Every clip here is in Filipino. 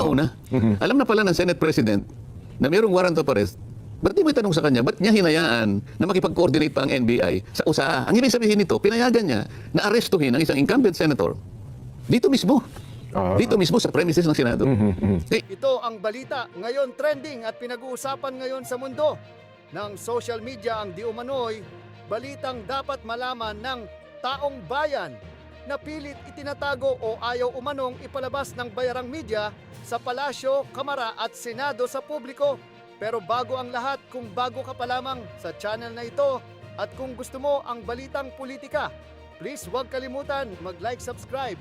nauna. Alam na pala ng Senate President na mayroong warrant of arrest. Ba't di may tanong sa kanya, ba't niya hinayaan na makipag-coordinate pa ang NBI sa USA? Ang ibig sabihin nito, pinayagan niya na arestuhin ang isang incumbent senator dito mismo. Dito mismo sa premises ng Senado. Ito ang balita ngayon trending at pinag-uusapan ngayon sa mundo ng social media ang di umano'y balitang dapat malaman ng taong bayan na pilit itinatago o ayaw umanong ipalabas ng bayarang media sa palasyo, kamara at senado sa publiko. Pero bago ang lahat, kung bago ka pa lamang sa channel na ito at kung gusto mo ang balitang politika, please huwag kalimutan mag-like, subscribe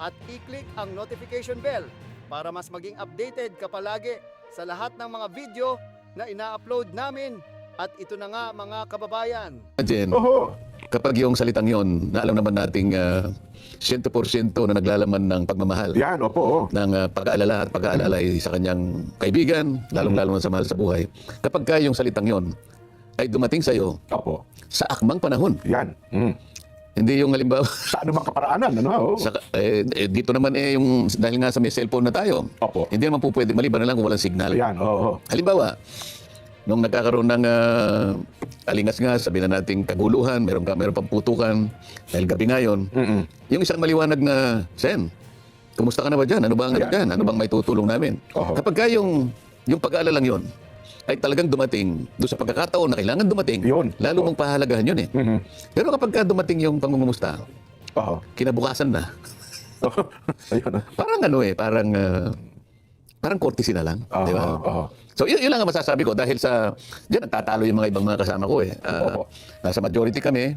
at i-click ang notification bell para mas maging updated ka palagi sa lahat ng mga video na ina-upload namin. At ito na nga mga kababayan. Jen, kapag yung salitang yon na alam naman nating 100% na naglalaman ng pagmamahal. Yan, opo. Ng pag-aalala at pag-aalalay sa kanyang kaibigan, lalong-lalo sa mahal sa buhay. Kapag ka yung salitang yon ay dumating sa iyo Opo. sa akmang panahon. Yan. Hindi yung halimbawa Sa anumang kaparaanan, ano? dito naman yung dahil nga sa may cellphone na tayo. Opo. Hindi naman po pwede maliban na lang kung walang signal. Yan, oo. Halimbawa, nung nagkakaroon ng alingas-ngas, sabi na nating kaguluhan, meron pang putukan, dahil gabi ngayon, yung isang maliwanag na, Sen, kumusta ka na ba dyan? Ano ba ang dyan? Ano bang may tutulong namin? Kapag ka yung pag-aalalang yon ay talagang dumating doon sa pagkakataon na kailangan dumating, Yun. lalo mong pahalagahan yun eh. Pero kapag ka dumating yung pangungumusta, kinabukasan na. Ayun. Parang courtesy na lang. Di ba? So, yun lang ang masasabi ko dahil diyan nagtatalo yung mga ibang mga kasama ko eh. Nasa majority kami,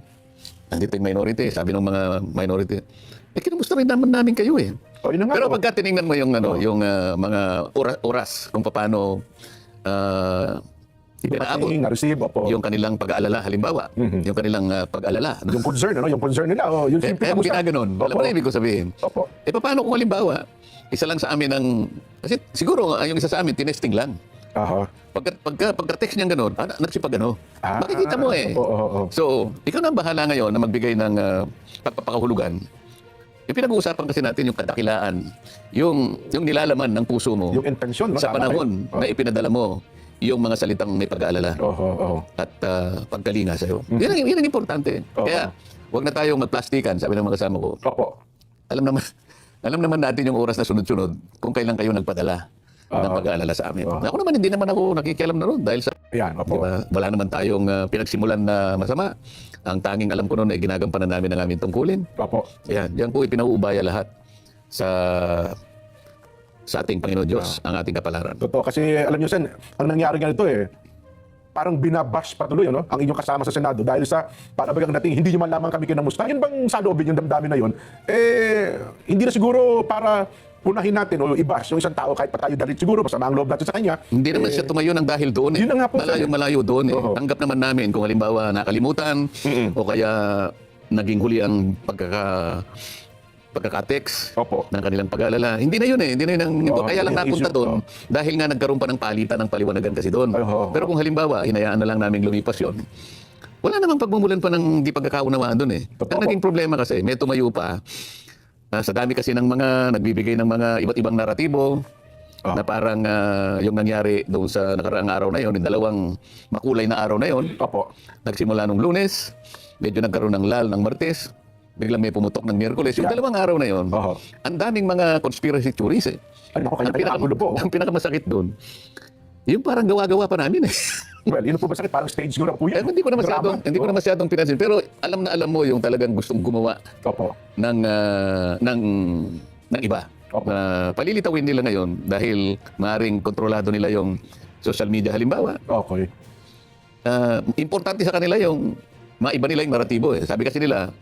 nandito yung minority. Sabi ng mga minority, kinamusta rin namin kayo eh. Pero pagka tinignan mo yung, yung mga oras kung paano ipinaabot yung kanilang pag-aalala, halimbawa, yung kanilang pag-aalala. Yung concern, ano? Yung concern nila. Yung simple kung ginaganon, alam mo na ibig ko sabihin. Paano kung halimbawa, isa lang sa amin kasi siguro yung isa sa amin, tinesting lang. Pagka-text niyan gano'n, nagsipag ano. Makikita mo eh. So, ikaw na ang bahala ngayon na magbigay ng pagpapakahulugan. Yung pinag-uusapan kasi natin yung kadakilaan, yung nilalaman ng puso mo yung intensyon, no? sa panahon na ipinadala mo yung mga salitang may pag-aalala at pagkalinga sa'yo. Yan ang importante. Kaya, huwag na tayong magplastikan, sabi ng mga kasama ko. Alam naman natin yung oras na sunod-sunod kung kailan kayo nagpadala ng pag-aalala sa amin. Ako naman, hindi naman ako nakikialam na ron dahil sa diba, wala naman tayong pinagsimulan na masama. Ang tanging alam ko noon ay ginagampanan namin ang aming tungkulin. Yan, diyan po ipinauubaya lahat sa ating Panginoon Diyos, ang ating kapalaran. Totoo, kasi alam niyo, Sen, ang nangyari ganito parang binabash patuloy ang inyong kasama sa Senado dahil sa para bagang dating hindi nyo man lamang kami kinamusta. Yun bang salobin yung damdamin na yun? Hindi na siguro para punahin natin o i-bash yung isang tao kahit pa tayo dalit siguro masama ang loob natin sa kanya. Hindi naman siya tumayo ng dahil doon eh. Yun na nga po. Malayo doon eh. Tanggap naman namin kung halimbawa nakalimutan o kaya naging huli ang pagkaka-text ng kanilang pag-aalala. Hindi na yun eh. Hindi na yun kaya lang napunta doon dahil nga nagkaroon pa ng palitan ng paliwanagan kasi doon. Pero kung halimbawa, hinayaan na lang namin lumipas yun, wala namang pagmumulan pa ng di pagkakaunawaan doon eh. Ang naging problema kasi, may tumayo pa sa dami kasi ng mga nagbibigay ng mga iba't ibang naratibo na parang yung nangyari doon sa nakaraang araw na yun, yung dalawang makulay na araw na yun, nagsimula nung Lunes, medyo nagkaroon ng lal ng Martes, biglang may pumutok ng Miyerkules. Yung dalawang araw na yun, ang daming mga conspiracy theories eh. Ang pinakamasakit doon, yung parang gawa-gawa pa namin eh. Well, yun po ba sakit? Parang stage go na po yan. Hindi ko na masyadong pinansin. Pero alam na alam mo yung talagang gustong gumawa ng iba. Palilitawin nila ngayon dahil maaaring kontrolado nila yung social media halimbawa. Importante sa kanila yung maiba nila yung naratibo eh. Sabi kasi nila,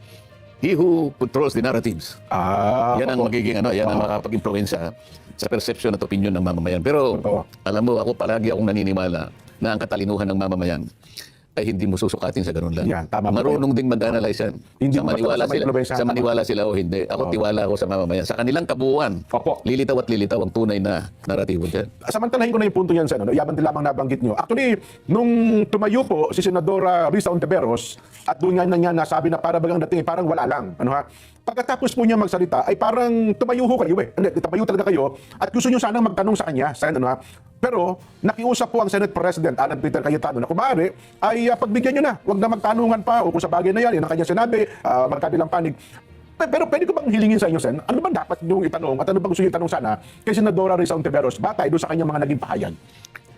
he who controls the narratives. Yan ang magiging yan ang makapag-impluwensya sa perception at opinion ng mamamayan. Pero alam mo, ako palagi akong naniniwala na ang katalinuhan ng mamamayan ay hindi mo susukatin sa ganun lang. Yan, tama po Marunong ding mag-analyze yan. Hindi sa mo maniwala basta sila, maimpluwensyahan sa maniwala sila o hindi. Ako tiwala ako sa mamamayan. Sa kanilang kabuuan, Opo. lilitaw at lilitaw ang tunay na naratibo dyan. Samantalahin ko na yung punto yan sa yaban din lamang nabanggit nyo. Actually, nung tumayo po si Senadora Risa Ontiveros at doon nga na niya nasabi na para bagang dating parang wala lang. Ano ha? Pagkatapos po niya magsalita ay parang tumayo ho kayo eh. Hindi, tumayo talaga kayo at gusto niyo sanang magtanong sa kanya. Ano ha? Pero nakiusap po ang Senate President Alan Peter Cayetano na kumari ay pagbigyan nyo na. Huwag na magtanungan pa o kung sa bagay na yan, yun ang kanya sinabi, magkabilang panig. Pero pwede ko bang hilingin sa inyo, Sen? Ano ba dapat niyong itanong at ano ba gusto niyo itanong sana kay Senadora Risa Ontiveros batay doon sa kanyang mga naging pahayag?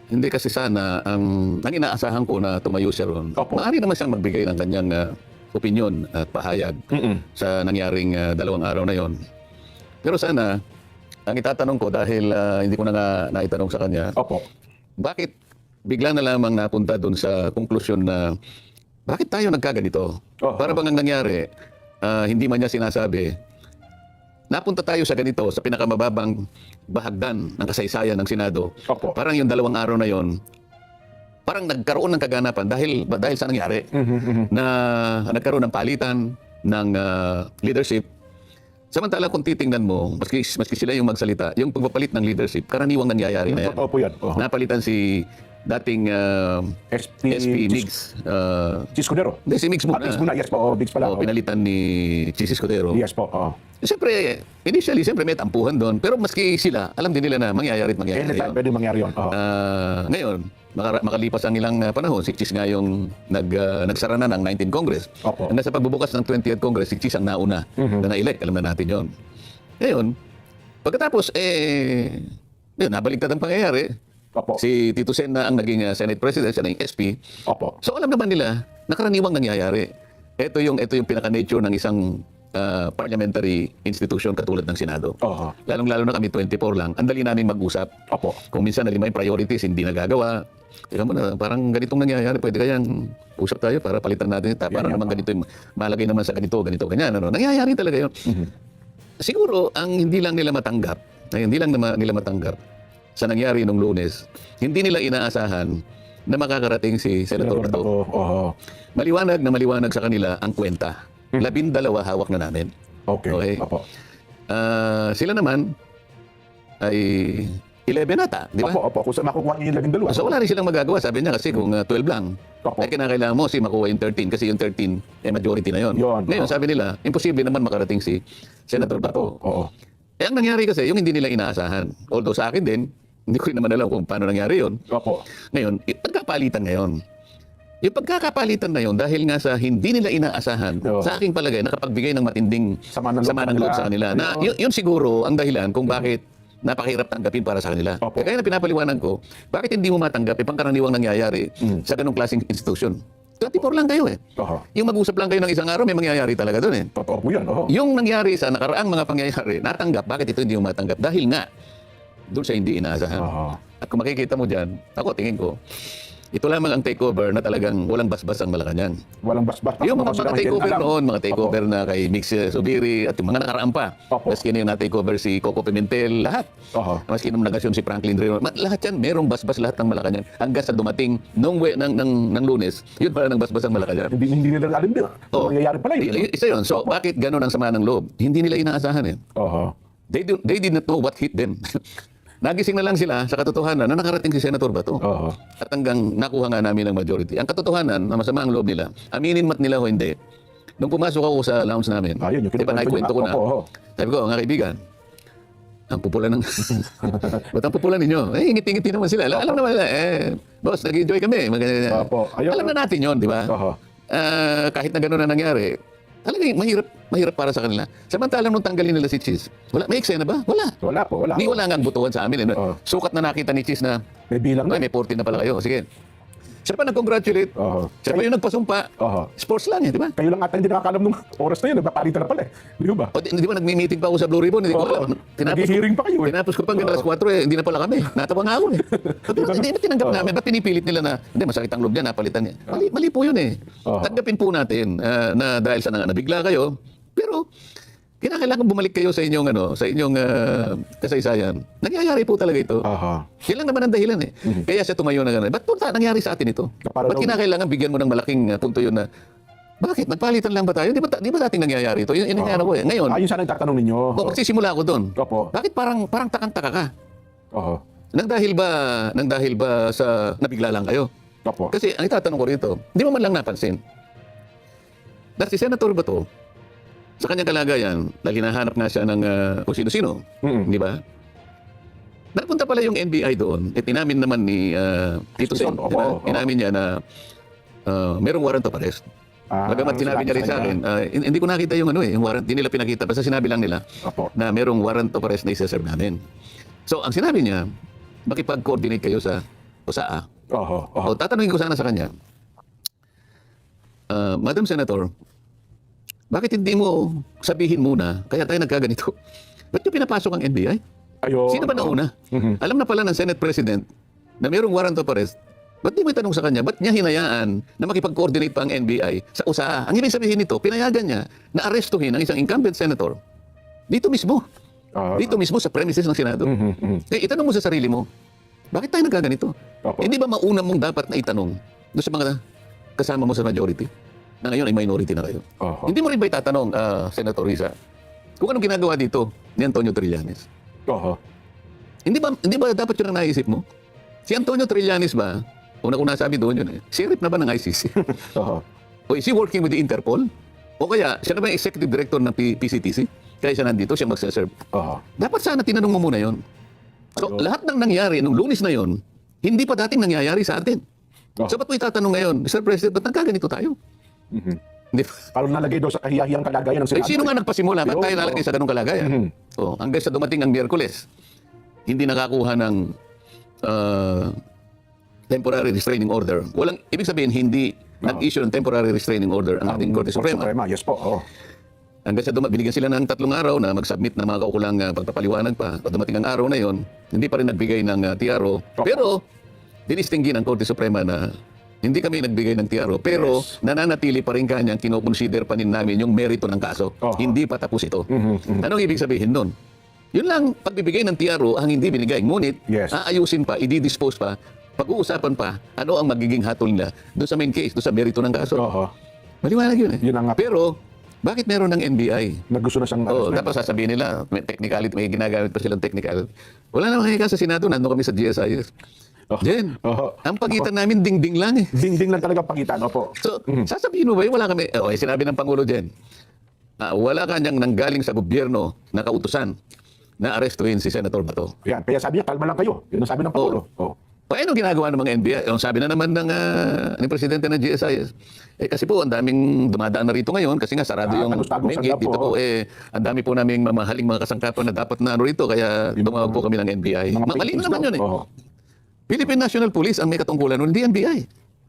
Hindi kasi sana ang inaasahan ko na tumayo siya ron. Opo. Maaari naman siyang magbigay ng kanyang opinion at pahayag sa nangyaring 2 araw na yon. Pero sana, ang itatanong ko dahil hindi ko na nga naitanong sa kanya, Opo. bakit bigla na lamang napunta doon sa konklusyon na bakit tayo nagkaganito? Oho. Para bang ang nangyari, hindi man niya sinasabi, napunta tayo sa ganito, sa pinakamababang bahagdan ng kasaysayan ng Senado. Opo. Parang yung 2 araw na yon, parang nagkaroon ng kaganapan dahil sa nangyari na nagkaroon ng palitan ng leadership. Samantala kung titingnan mo, maski sila yung magsalita, yung pagpapalit ng leadership, karaniwang nangyayari na yan. Totoo po yan. Oho. Napalitan si dating SP Migs. Si Escudero. Hindi, si Migs muna. Migs muna, yes po. Migs pala. O, pinalitan ni Chis Escudero. Yes po. Siyempre, initially, siyempre may tampuhan doon. Pero maski sila, alam din nila na mangyayari at mangyayari Anytime yun. pwede mangyari yun. Ngayon, makalipas ang ilang panahon, si Chis nga yung nagsara na ng 19th Congress. Opo. Hanggang sa pagbubukas ng 20th Congress, si Chis ang nauna na na-elect. Alam na natin yon. Ngayon, pagkatapos, yun, nabaliktad ang pangyayari. Opo. Si Tito Sen na ang naging Senate President, siya na yung SP. Opo. So alam naman nila, nakaraniwang nangyayari. Ito yung pinaka-nature ng isang parliamentary institution katulad ng Senado. Oho. Lalong-lalo na kami 24 lang, ang dali namin mag-usap. Opo. Kung minsan na 5 priorities, hindi nagagawa. Teka mo na, parang ganitong nangyayari, pwede kayang usap tayo para palitan natin ito. Para naman ganito, malagay naman sa ganito, ganyan. Ano? Nangyayari talaga yun. Siguro, ang hindi lang nila matanggap sa nangyari nung Lunes, hindi nila inaasahan na makakarating si Senator Bato. Oho. Maliwanag sa kanila ang kwenta. 12 hawak na namin. Okay. Opo. Sila naman ay 11 ata, di ba? Opo. Kung saan makukuha niyo yung 12. So wala rin silang magagawa. Sabi niya kasi kung 12 lang, Opo. ay kinakailangan mo makuha yung 13 kasi yung 13 ay majority na yon. Yun, Ngayon oo. sabi nila, imposible naman makarating si Senator Bato. Oo. Ang nangyari kasi, yung hindi nila inaasahan. Although sa akin din, hindi ko rin naman alam kung paano nangyari yon. Opo. Ngayon, pagkapalitan ngayon. Yung pagkakapalitan na yon dahil nga sa hindi nila inaasahan, Oo. sa aking palagay, nakapagbigay ng matinding Sama ng loob sa kanila. Na, yun siguro ang dahilan kung bakit napakahirap tanggapin para sa kanila. Opo. Kaya na pinapaliwanan ko, bakit hindi mo matanggap yung pangkaraniwang nangyayari sa ganong klaseng institusyon? 24 lang kayo eh. Oho. Yung mag-usap lang kayo ng isang araw, may mangyayari talaga doon eh. Totoo po yan. Oho. Yung nangyari sa nakaraang mga pangyayari, natanggap, bakit ito hindi mo matanggap? Dahil nga, doon sa hindi inaasahan. Oho. At kung makikita mo dyan, ako tingin ko, ito lamang ang takeover na talagang walang basbas ang Malacanang. Walang basbas. Yung mga Sila takeover alam. noon, mga takeover na kay Mix Subiri at yung mga nakaraan pa. Opo. Maski na yung na-takeover si Coco Pimentel, lahat. Oho. Maski nung nagasyon si Franklin Rino. Lahat yan, merong basbas lahat ng Malacanang. Hanggang sa dumating nung ng Lunes, yun pala ng basbas ang Malacanang. Hindi nila alam din. Oo. Nangyayari pala yun. Isa yun. So, bakit ganun ang sama ng loob? Hindi nila inaasahan eh. Oho. They did not know what hit them. Nagising na lang sila sa katotohanan na nakarating si Senator Bato. Oho. At hanggang nakuha nga namin ang majority. Ang katotohanan, na masama ang loob nila, aminin mat nila o hindi, nung pumasok ako sa lounge namin, Ayun, yung di ba naikwento ko na, Oho. sabi ko, mga kaibigan, ang pupula ng... Ba't ang pupula ninyo? Ngiti-ngiti naman sila. Alam naman nila, boss, nag-enjoy kami. Opo. Ayun. Alam na natin yon, di ba? Oho. Kahit na gano'n na nangyari, talagang mahirap para sa kanila. Samantalang nung tanggalin nila si Cheese, may eksena ba? Wala. Wala po. Wala. Wala nga ang butuan sa amin. Oo. Sukat na nakita ni Cheese na, May bilang ay, na. may 14 na pala kayo. Sige. Siya pa nag-congratulate. Oho. Siya pa yung nagpasumpa. Oho. Sports lang eh, di ba? Kayo lang ata hindi nakakalam nung oras na yun. Nagpapalitan na pala eh. Di ba? O, di ba nagmi-meeting pa ako sa Blue Ribbon? Hindi ko Oo. alam. Nag-hearing pa kayo eh. Tinapos ko pa hanggang alas 4 hindi na pala kami. Natawa nga ako eh. Hindi na tinanggap namin. Ba't pinipilit nila na, hindi, masakit ang loob niya, napalitan niya. Mali po yun eh. Oo. Tanggapin po natin na dahil sa nabigla kayo. Pero, kinakailangan bumalik kayo sa inyong kasaysayan. Nangyayari po talaga ito. Aha. Yan lang naman ang dahilan eh. Kaya siya tumayo na gano'n. Ba't punta nangyari sa atin ito? Para Ba't daw- kinakailangan bigyan mo ng malaking punto yun na, bakit? Nagpalitan lang ba tayo? Di ba dating nangyayari ito? Yun nangyayari ko eh. Ngayon, Ayun sana yung tatanong ninyo. magsisimula ako doon. Opo. Bakit parang takang-taka ka? Oho. Nang dahil ba sa nabigla lang kayo? Opo. Kasi ang itatanong ko rito, di mo man lang napansin. Dahil si Senator Bato, sa kanyang kalagayan, dahil hinahanap nga siya ng kung sino-sino, di ba? Napunta pala yung NBI doon. At inamin naman ni Tito Sen, Opo, di ba? opo. Inamin niya na merong warrant of arrest. Bagamat sinabi niya rin sa akin, hindi ko nakita yung yung warrant, hindi nila pinakita. Basta sinabi lang nila Opo. na merong warrant of arrest na isa-serve namin. So, ang sinabi niya, makipag-coordinate kayo sa USAA. Oho. Oho. O, tatanungin ko sana sa kanya, Madam Senator, bakit hindi mo sabihin muna, kaya tayo nagkaganito? Ba't nyo pinapasok ang NBI? Ayun. Sino ba nauna? Mhm. Alam na pala ng Senate President na mayroong warrant of arrest. Ba't di mo itanong sa kanya, ba't niya hinayaan na makipag-coordinate pa ang NBI sa USAA? Ang ibig sabihin nito, pinayagan niya na arestuhin ang isang incumbent senator dito mismo. Dito mismo sa premises ng Senado. Kaya itanong mo sa sarili mo, bakit tayo nagkaganito? Opo. Hindi ba mauna mong dapat na itanong doon sa mga kasama mo sa majority na ngayon ay minority na kayo? Oho. Hindi mo rin ba itatanong, Senator Risa, kung anong ginagawa dito ni Antonio Trillanes? Oho. Hindi ba dapat yun ang naisip mo? Si Antonio Trillanes ba, una sabi doon yun sheriff na ba ng ICC? Oho. O is he working with the Interpol? O kaya, siya na ba yung executive director ng PCTC? Kaya siya nandito, siya magsaserve. Oho. Dapat sana tinanong mo muna yon. So, Ayun. lahat ng nangyari nung Lunes na yon, hindi pa dating nangyayari sa atin. Oh. So, ba't mo itatanong ngayon, Mr. President, ba't nagkaganito tayo? Mhm. Hindi ba? Parang nalagay daw sa kahiyahiyang kalagayan ng Eh, Senado. sino nga nagpasimula? Ba't Ayun, tayo nalagay sa ganong kalagayan? Mhm. Oh, hanggang sa dumating ang Miyerkules, hindi nakakuha ng temporary restraining order. Walang, ibig sabihin, hindi nag-issue ng temporary restraining order ang ating Korte Suprema. Yes po. Oh. Hanggang sa binigyan sila ng 3 araw na mag-submit ng mga kaukulang pagpapaliwanag pa. Pag dumating ang araw na yon, hindi pa rin nagbigay ng TRO. Pero, dinistinggi ng Korte Suprema na hindi kami nagbigay ng TRO. Pero, Yes. nananatili pa rin kanyang kinoconsider pa rin namin yung merito ng kaso. Oho. Hindi pa tapos ito. Mhm, mhm. Anong ibig sabihin nun? Yun lang, pagbibigay ng TRO ang hindi binigay. Ngunit, Yes. aayusin pa, i-dispose pa, pag-uusapan pa, ano ang magiging hatol nila doon sa main case, doon sa merito ng kaso. Oho. Maliwanag yun eh. Yun ang nga. Pero, bakit meron ng NBI? Naggusto na siyang Oh, tapos sasabihin nila, may technicality, may ginagamit pa silang technical. Wala namang kaya sa Senado, nandun kami sa GSIS. Oh. Jen, Oho. ang pagitan namin dingding lang eh. Ding-ding lang talaga pagitan. Opo. So, sasabihin mo ba yun, wala kami, sinabi ng Pangulo Jen, wala kanyang nanggaling sa gobyerno na kautusan na arestuhin si Senator Bato. Yan. Kaya sabi niya, kalma lang kayo. Yun ang sabi ng Pangulo. Oh. Paano ginagawa ng mga NBI? Yung sabi na naman ng ni Presidente ng GSIS, kasi po ang daming dumadaan na rito ngayon kasi nga sarado yung tagos-tagos main ang gate. Dito po. po, ang dami po naming mamahaling mga kasangkapan na dapat na rito kaya tumawag po kami ng NBI. Mga Mali victims naman daw. yun eh. Oho. Philippine National Police ang may katungkulan nun, hindi NBI.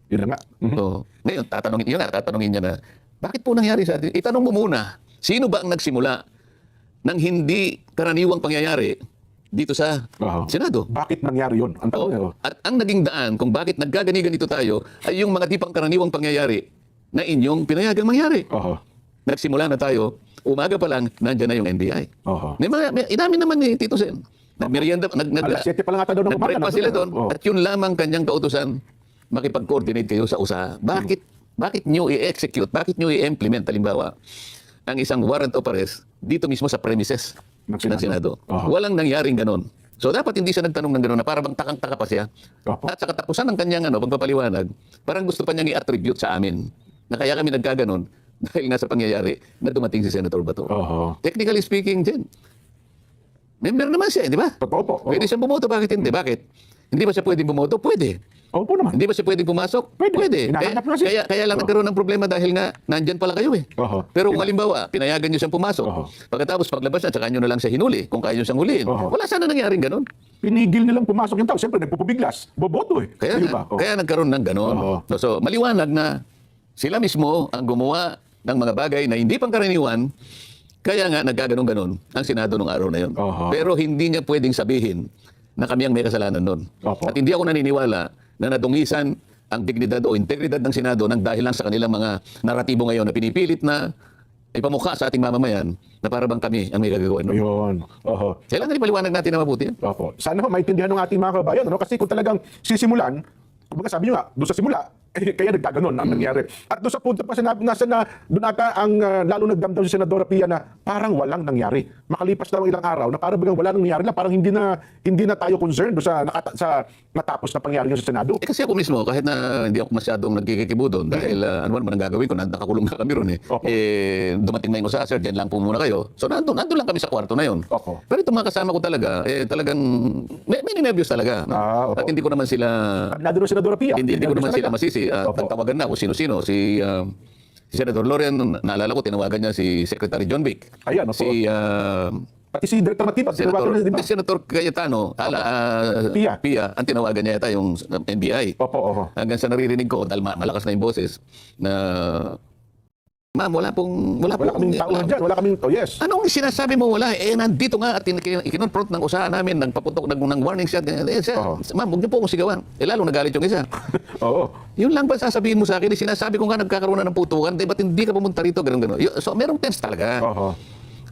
Yun na nga. Mhm. So, ngayon, tatanungin niya na, bakit po nangyari sa atin? Itanong mo muna, sino ba ang nagsimula ng hindi karaniwang pangyayari dito sa Oho. Senado? Bakit nangyari yun? Ang tanong niya. Oh. At ang naging daan kung bakit nagkagani-ganito tayo ay yung mga di pang karaniwang pangyayari na inyong pinayagang mangyari. Oho. Nagsimula na tayo, umaga pa lang, nandyan na yung NBI. Oho. Idami naman ni Tito Sen. Nagmerienda, Alas 7 pa lang ata daw ng umaga. nag-breakfast sila doon. Oh. At yun lamang kanyang kautusan, makipag-coordinate kayo sa USA. Bakit nyo i-execute, bakit nyo i-implement, halimbawa, ang isang warrant of arrest dito mismo sa premises Ng ng Senado. Oho. Walang nangyaring ganon. So dapat hindi siya nagtanong ng ganon na para bang takang-taka pa siya. Opo. At sa katapusan ng kanyang pagpapaliwanag, parang gusto pa niyang i-attribute sa amin na kaya kami nagkaganon dahil nga sa pangyayari na dumating si Senator Bato. Oho. Technically speaking, Jen, member naman siya, di ba? Totoo po. Oho. Pwede siyang bumoto, bakit hindi? Bakit? Hindi ba siya pwedeng bumoto? Pwede. Opo naman. Hindi ba siya pwedeng pumasok? Pwede. Hinahanap na siya. Kaya lang nagkaroon ng problema dahil nga nandyan pala kayo eh. Oho. Pero kung halimbawa, pinayagan niyo siyang pumasok. Oho. Pagkatapos paglabas niya, tsaka niyo na lang siya hinuli kung kaya niyo siyang huliin. Oho. Wala sana nangyaring ganon. Pinigil nilang pumasok yung tao. Siyempre, nagpupubiglas. Boboto eh. Kaya, Di ba? Oh. kaya nagkaroon ng ganon. Oho. So, maliwanag na sila mismo ang gumawa ng mga bagay na hindi pangkaraniwan. Kaya nga nagkaganon-ganon ang Senado nung araw na yun. Oho. Pero hindi niya pwedeng sabihin na kami ang may kasalanan nun. Opo. At hindi ako naniniwala na nadungisan ang dignidad o integridad ng Senado nang dahil lang sa kanilang mga naratibo ngayon na pinipilit na ipamukha sa ating mamamayan na para bang kami ang may gagawin. No? Ayun. Oho. Kailangan ipaliwanag natin na mabuti. Opo. Sana ho maintindihan ng ating mga kabayan, ano? Kasi kung talagang sisimulan, kumbaga sabi nyo nga, doon sa simula, kaya nagkaganon ang nangyari. At doon sa punto pa sinabi, doon ata ang lalo nagdamdam si Senadora Pia na parang walang nangyari. Makalipas lang ilang araw na parang walang nangyari lang, parang hindi na tayo concerned doon sa natapos na pangyari sa Senado. Kasi ako mismo, kahit na hindi ako masyadong nagkikikibo doon, dahil ano man ang gagawin ko, nakakulong na kami ron eh. Opo. Dumating na yung sir, dyan lang po muna kayo. So nandun lang kami sa kwarto na yun. Opo. Pero itong mga kasama ko talaga, talagang may nervyos talaga. No? Opo. At hindi ko naman sila, Kabinado ng Senadora Pia. hindi ko naman sila masisi. Opo. Nagtawagan na kung sino-sino. Si Senator Lorian, naalala ko, tinawagan niya si Secretary John Vic. Ayan, opo. Si Pati si Director Matibag, tinawagan na, di ba? Senator Cayetano, Pia. ang tinawagan niya yata yung NBI. Opo. Hanggang sa naririnig ko, dahil malakas na yung boses, na ma'am, wala Wala kaming tauhan dyan. Wala kaming, yes. Anong sinasabi mo? Wala. Nandito nga at ikinonfront ng usahan namin, ng paputok ng warning shot. Sir, ma'am, huwag niyo po akong sigawan. Lalo nagalit yung isa. Oo. Yun lang ba sasabihin mo sa akin? Sinasabi ko nga nagkakaroon na ng putukan, ba't hindi ka pumunta rito? Ganun. So, merong tense talaga. Oho.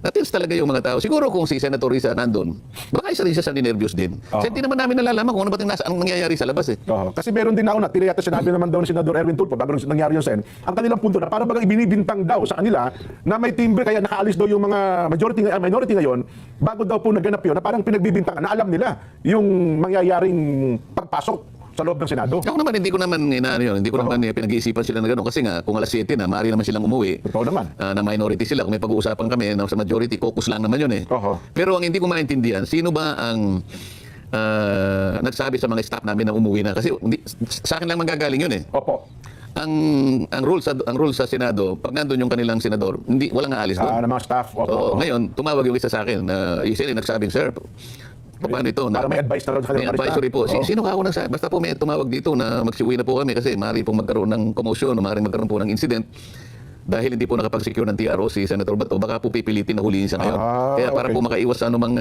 Natins talaga yung mga tao. Siguro kung si Senator Risa nandun, baka isa rin siya sa ninervyos din. Kasi hindi naman namin nalalaman kung ano ba ang nangyayari sa labas eh. Oo. Kasi meron din nauna, tila yata sinabi naman daw ni Senador Erwin Tulfo bago nangyari yung Sen, ang kanilang punto na para bagang ibinibintang daw sa kanila na may timbre kaya nakaalis daw yung mga minority ngayon bago daw po naganap yun na parang pinagbibintangan na alam nila yung mangyayaring pagpasok sa loob ng Senado. Ako naman, hindi ko naman pinag-iisipan sila na gano'n. Kasi nga, kung alas 7 na, maaari naman silang umuwi. Totoo naman. Na minority sila. Kung may pag-uusapan kami na sa majority, caucus lang naman yun eh. Oho. Pero ang hindi ko maintindihan, sino ba ang nagsabi sa mga staff namin na umuwi na? Kasi sa akin lang manggagaling yun eh. Opo. Ang rules sa Senado, pag nandun yung kanilang senador, walang aalis doon. Ng mga staff. Oo, Opo. ngayon, tumawag yung isa sa akin. Isa rin nagsabing, sir, paano ito? Para may advice na rin sa May kanilang advisory po. Oo. Sino ka ako nagsabi? Basta po may tumawag dito na magsiuwi na po kami kasi maaari pong magkaroon ng commotion, maaari magkaroon po ng incident. Dahil hindi po nakapag-secure ng TRO si Senator Bato, baka po pipilitin na huliin siya ngayon. Kaya para okay. po makaiwas sa anumang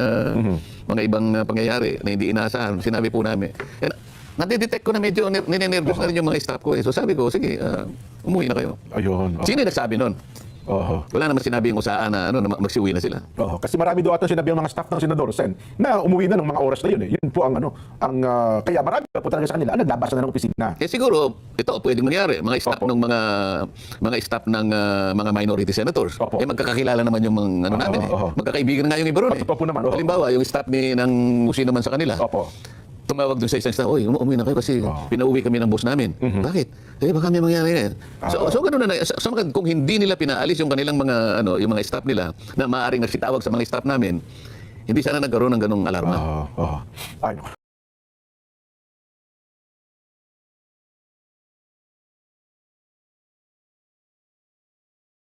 mga ibang pangyayari na hindi inaasahan, sinabi po namin. Kaya nadidetect ko na medyo ninenervyos na rin yung mga staff ko. So sabi ko, sige, umuwi na kayo. Ayun. Sino yung nagsabi nun? Oho. Wala naman sinabi yung usaan na magsiuwi na sila. Oo, kasi marami doon ata sinabi ang mga staff ng Senador Sen na umuwi na ng mga oras na yun eh. Yun po ang kaya marami po talaga sa kanila naglabasan na ng opisina. Eh siguro ito pwedeng mangyari mga staff ng mga staff ng mga minority senators. Opo. Magkakakilala naman yung mga namin eh. Oo. Magkakaibigan nga yung iba ron eh. Totoo po naman, oo. Halimbawa yung staff ng sino man sa kanila. Opo. Tumawag dun sa isang staff, "Oy, umuwi na kayo kasi pinauwi kami ng boss namin." Bakit? Baka may mangyari. So ganoon na. So, kung hindi nila pinaalis yung kanilang mga yung mga staff nila na maaaring nagsitawag sa mga staff namin, hindi sana nagkaroon ng ganung alarma. Oo. Ay,